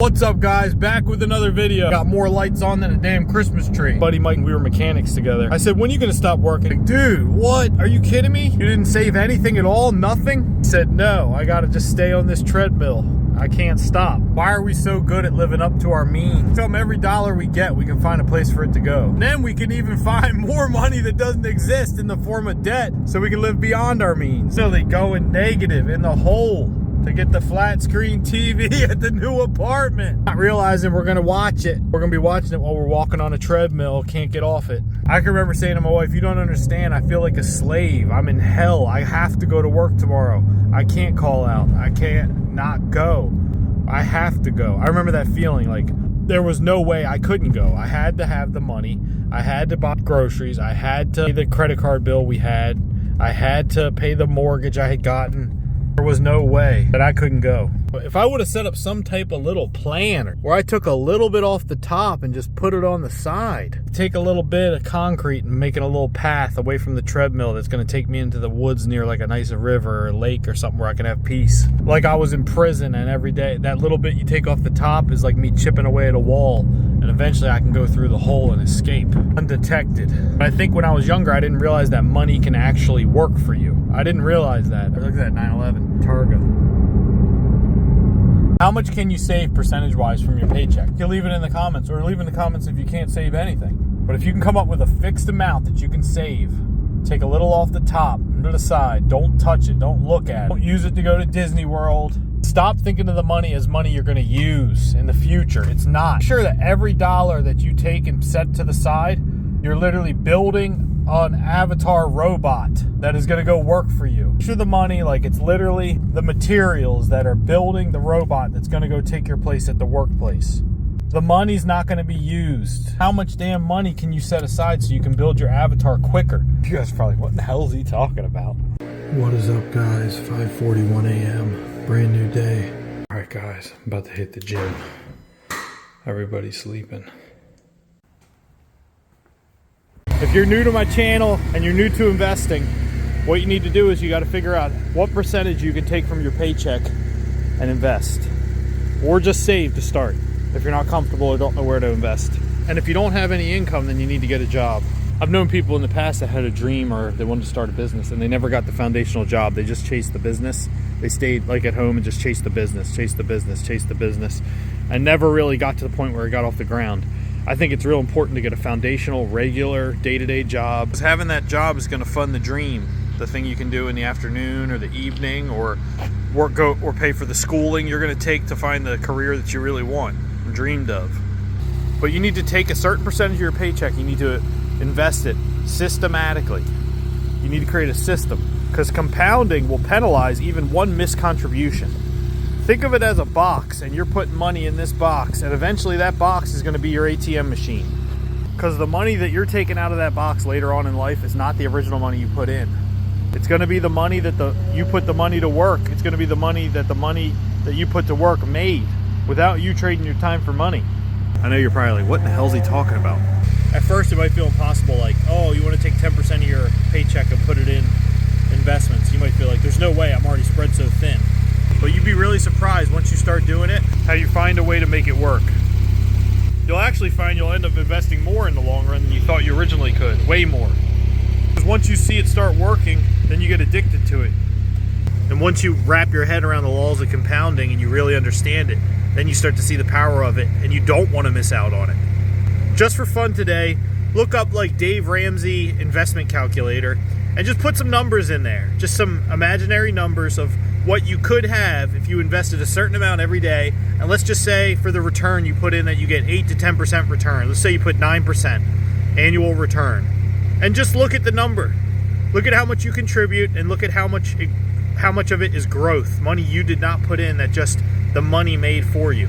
What's up, guys? Back with another video. Got more lights on than a damn Christmas tree. Buddy Mike and we were mechanics together. I said, when are you gonna stop working? Like, dude, what? Are you kidding me? You didn't save anything at all? Nothing? He said, no, I gotta just stay on this treadmill. I can't stop. Why are we so good at living up to our means? Tell them every dollar we get, we can find a place for it to go. And then we can even find more money that doesn't exist in the form of debt so we can live beyond our means. So they go in negative, in the hole, to get the flat screen TV at the new apartment. Not realizing we're gonna watch it. We're gonna be watching it while we're walking on a treadmill, can't get off it. I can remember saying to my wife, you don't understand, I feel like a slave. I'm in hell. I have to go to work tomorrow. I can't call out. I can't not go. I have to go. I remember that feeling, like there was no way I couldn't go. I had to have the money. I had to buy groceries. I had to pay the credit card bill we had. I had to pay the mortgage I had gotten. There was no way that I couldn't go. But if I would have set up some type of little plan where I took a little bit off the top and just put it on the side, take a little bit of concrete and make it a little path away from the treadmill that's going to take me into the woods near like a nice river or lake or something where I can have peace. Like I was in prison, and every day that little bit you take off the top is like me chipping away at a wall, and eventually I can go through the hole and escape undetected. But I think when I was younger, I didn't realize that money can actually work for you. I didn't realize that. Look at that 911 Targa. How much can you save percentage-wise from your paycheck? You can leave it in the comments, or leave in the comments if you can't save anything. But if you can come up with a fixed amount that you can save, take a little off the top, to the side, don't touch it, don't look at it. Don't use it to go to Disney World. Stop thinking of the money as money you're gonna use in the future. It's not. I'm sure that every dollar that you take and set to the side, you're literally building an avatar robot that is going to go work for you. Picture the money like it's literally the materials that are building the robot that's going to go take your place at the workplace. The money's not going to be used. How much damn money can you set aside so you can build your avatar quicker? You guys are probably, what the hell is he talking about? What is up, guys? 5:41 a.m. Brand new day. All right, guys, I'm about to hit the gym. Everybody's sleeping. If you're new to my channel and you're new to investing, what you need to do is you got to figure out what percentage you can take from your paycheck and invest, or just save to start if you're not comfortable or don't know where to invest. And if you don't have any income, then you need to get a job. I've known people in the past that had a dream or they wanted to start a business and they never got the foundational job. They just chased the business. They stayed like at home and just chased the business, and never really got to the point where it got off the ground. I think it's real important to get a foundational, regular, day-to-day job. Because having that job is going to fund the dream, the thing you can do in the afternoon or the evening, or pay for the schooling you're going to take to find the career that you really want and dreamed of. But you need to take a certain percentage of your paycheck. You need to invest it systematically. You need to create a system, because compounding will penalize even one missed contribution. Think of it as a box, and you're putting money in this box, and eventually that box is going to be your ATM machine. Because the money that you're taking out of that box later on in life is not the original money you put in. It's going to be the money that you put the money to work. It's going to be the money that you put to work made without you trading your time for money. I know you're probably like, what in the hell is he talking about? At first it might feel impossible, like, oh, you want to take 10% of your paycheck and put it in investments. You might feel like, there's no way, I'm already spread so thin. But you'd be really surprised once you start doing it, how you find a way to make it work. You'll actually find you'll end up investing more in the long run than you thought you originally could, way more. Because once you see it start working, then you get addicted to it. And once you wrap your head around the laws of compounding and you really understand it, then you start to see the power of it, and you don't want to miss out on it. Just for fun today, look up like Dave Ramsey investment calculator and just put some numbers in there. Just some imaginary numbers of what you could have if you invested a certain amount every day. And let's just say for the return you put in that you get 8 to 10% return. Let's say you put 9% annual return. And just look at the number. Look at how much you contribute, and look at how much of it is growth. Money you did not put in, that just the money made for you.